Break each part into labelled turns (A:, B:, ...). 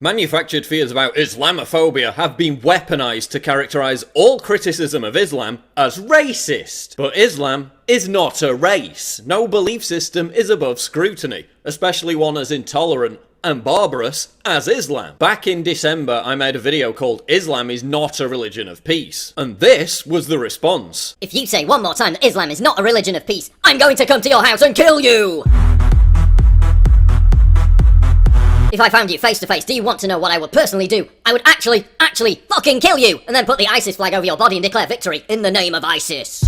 A: Manufactured fears about Islamophobia have been weaponized to characterize all criticism of Islam as racist. But Islam is not a race. No belief system is above scrutiny, especially one as intolerant and barbarous as Islam. Back in December, I made a video called "Islam is not a religion of peace," and this was the response.
B: If you say one more time that Islam is not a religion of peace, I'm going to come to your house and kill you! If I found you face to face, do you want to know what I would personally do? I would actually fucking kill you! And then put the ISIS flag over your body and declare victory in the name of ISIS.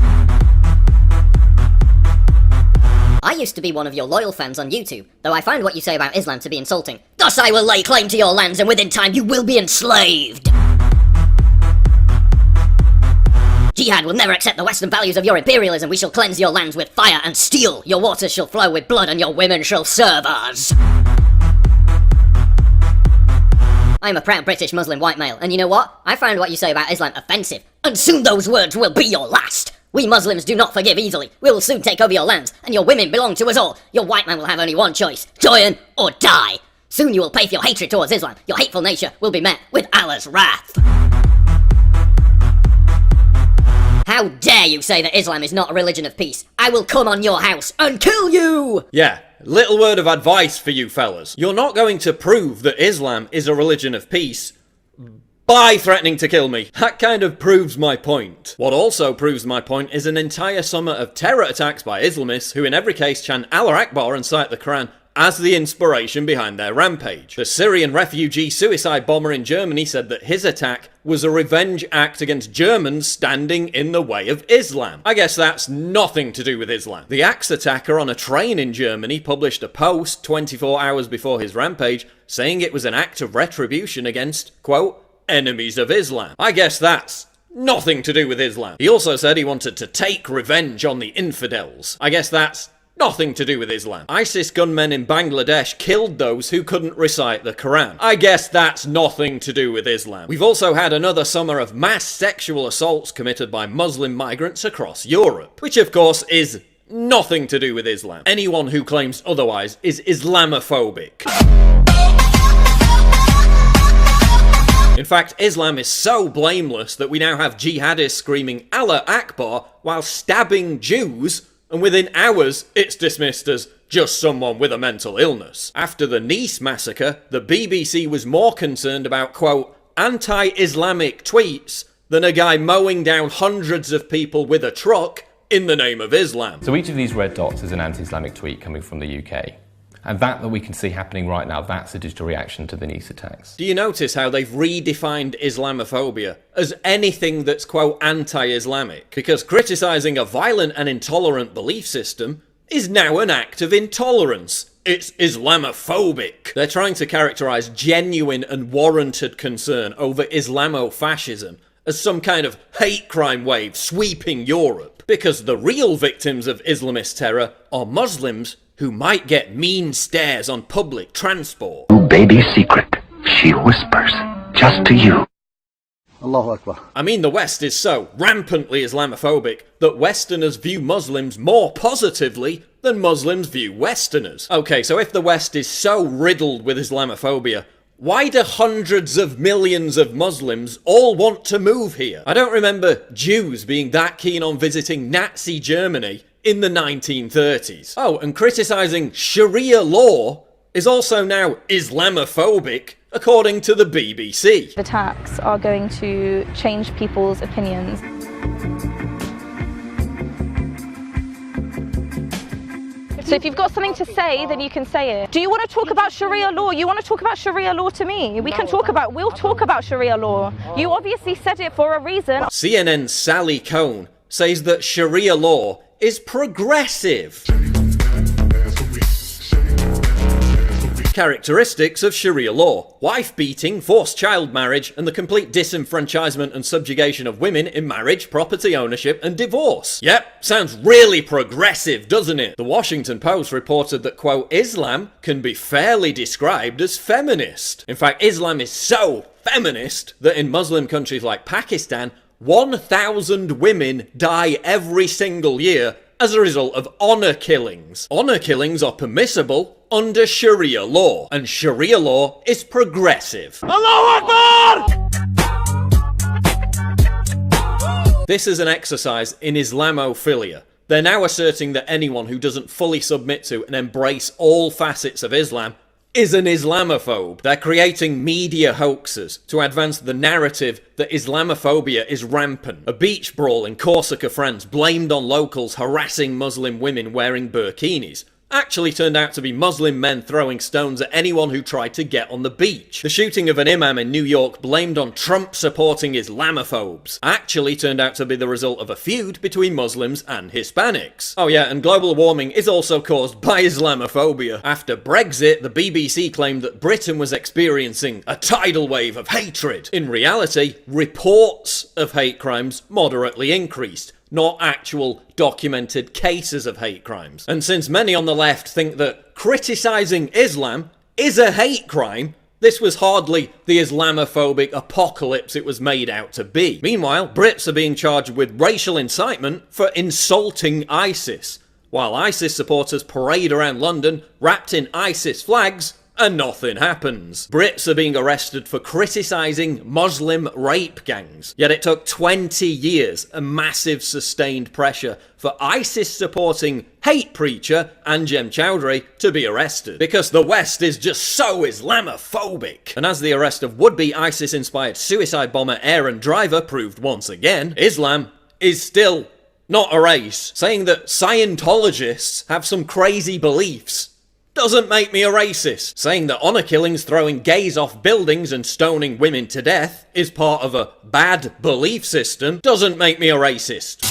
B: I used to be one of your loyal fans on YouTube, though I find what you say about Islam to be insulting. Thus I will lay claim to your lands, and within time you will be enslaved! Jihad will never accept the Western values of your imperialism. We shall cleanse your lands with fire and steel. Your waters shall flow with blood, and your women shall serve us. I'm a proud British Muslim white male, and you know what? I find what you say about Islam offensive, and soon those words will be your last! We Muslims do not forgive easily. We will soon take over your lands, and your women belong to us all. Your white man will have only one choice: join or die. Soon you will pay for your hatred towards Islam. Your hateful nature will be met with Allah's wrath. How dare you say that Islam is not a religion of peace? I will come on your house and kill you!
A: Yeah, little word of advice for you fellas. You're not going to prove that Islam is a religion of peace by threatening to kill me. That kind of proves my point. What also proves my point is an entire summer of terror attacks by Islamists who in every case chant Allah Akbar and cite the Quran as the inspiration behind their rampage. The Syrian refugee suicide bomber in Germany said that his attack was a revenge act against Germans standing in the way of Islam. I guess that's nothing to do with Islam. The axe attacker on a train in Germany published a post 24 hours before his rampage saying it was an act of retribution against, quote, enemies of Islam. I guess that's nothing to do with Islam. He also said he wanted to take revenge on the infidels. I guess that's nothing to do with Islam. ISIS gunmen in Bangladesh killed those who couldn't recite the Quran. I guess that's nothing to do with Islam. We've also had another summer of mass sexual assaults committed by Muslim migrants across Europe, which of course is nothing to do with Islam. Anyone who claims otherwise is Islamophobic. In fact, Islam is so blameless that we now have jihadists screaming Allah Akbar while stabbing Jews, and within hours it's dismissed as just someone with a mental illness. After the Nice massacre, the BBC was more concerned about, quote, anti-Islamic tweets than a guy mowing down hundreds of people with a truck in the name of Islam.
C: So each of these red dots is an anti-Islamic tweet coming from the UK. And that we can see happening right now, that's a digital reaction to the Nice attacks.
A: Do you notice how they've redefined Islamophobia as anything that's, quote, anti-Islamic? Because criticising a violent and intolerant belief system is now an act of intolerance. It's Islamophobic. They're trying to characterise genuine and warranted concern over Islamofascism as some kind of hate crime wave sweeping Europe. Because the real victims of Islamist terror are Muslims who might get mean stares on public transport.
D: Baby's secret, she whispers, just to you.
E: Allahu Akbar.
A: I mean, the West is so rampantly Islamophobic that Westerners view Muslims more positively than Muslims view Westerners. Okay, so if the West is so riddled with Islamophobia, why do hundreds of millions of Muslims all want to move here? I don't remember Jews being that keen on visiting Nazi Germany in the 1930s. Oh, and criticising Sharia law is also now Islamophobic, according to the BBC.
F: Attacks are going to change people's opinions. So if you've got something to say, then you can say it. Do you want to talk about Sharia law? You want to talk about Sharia law to me? We'll talk about Sharia law. You obviously said it for a reason.
A: CNN's Sally Cohn says that Sharia law is progressive. Characteristics of Sharia law: wife beating, forced child marriage, and the complete disenfranchisement and subjugation of women in marriage, property ownership, and divorce. Yep, sounds really progressive, doesn't it? The Washington Post reported that, quote, Islam can be fairly described as feminist. In fact, Islam is so feminist that in Muslim countries like Pakistan, 1,000 women die every single year as a result of honour killings. Honour killings are permissible under Sharia law, and Sharia law is progressive. This is an exercise in Islamophilia. They're now asserting that anyone who doesn't fully submit to and embrace all facets of Islam is an Islamophobe. They're creating media hoaxes to advance the narrative that Islamophobia is rampant. A beach brawl in Corsica, France, blamed on locals harassing Muslim women wearing burkinis, actually turned out to be Muslim men throwing stones at anyone who tried to get on the beach. The shooting of an imam in New York blamed on Trump supporting Islamophobes actually turned out to be the result of a feud between Muslims and Hispanics. Oh yeah, and global warming is also caused by Islamophobia. After Brexit, the BBC claimed that Britain was experiencing a tidal wave of hatred. In reality, reports of hate crimes moderately increased, not actual documented cases of hate crimes. And since many on the left think that criticising Islam is a hate crime, this was hardly the Islamophobic apocalypse it was made out to be. Meanwhile, Brits are being charged with racial incitement for insulting ISIS, while ISIS supporters parade around London wrapped in ISIS flags and nothing happens. Brits are being arrested for criticising Muslim rape gangs. Yet it took 20 years and massive sustained pressure for ISIS-supporting hate preacher Anjem Choudhury to be arrested. Because the West is just so Islamophobic. And as the arrest of would-be ISIS-inspired suicide bomber Aaron Driver proved once again, Islam is still not a race. Saying that Scientologists have some crazy beliefs doesn't make me a racist. Saying that honor killings, throwing gays off buildings and stoning women to death is part of a bad belief system doesn't make me a racist.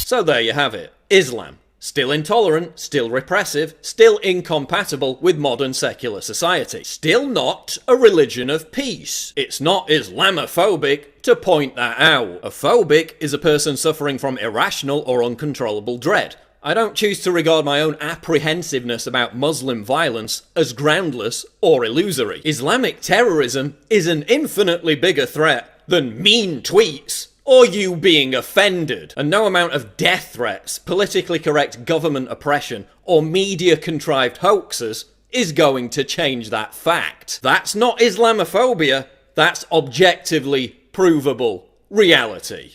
A: So there you have it. Islam. Still intolerant, still repressive, still incompatible with modern secular society. Still not a religion of peace. It's not Islamophobic to point that out. A phobic is a person suffering from irrational or uncontrollable dread. I don't choose to regard my own apprehensiveness about Muslim violence as groundless or illusory. Islamic terrorism is an infinitely bigger threat than mean tweets or you being offended. And no amount of death threats, politically correct government oppression, or media-contrived hoaxes is going to change that fact. That's not Islamophobia, that's objectively provable reality.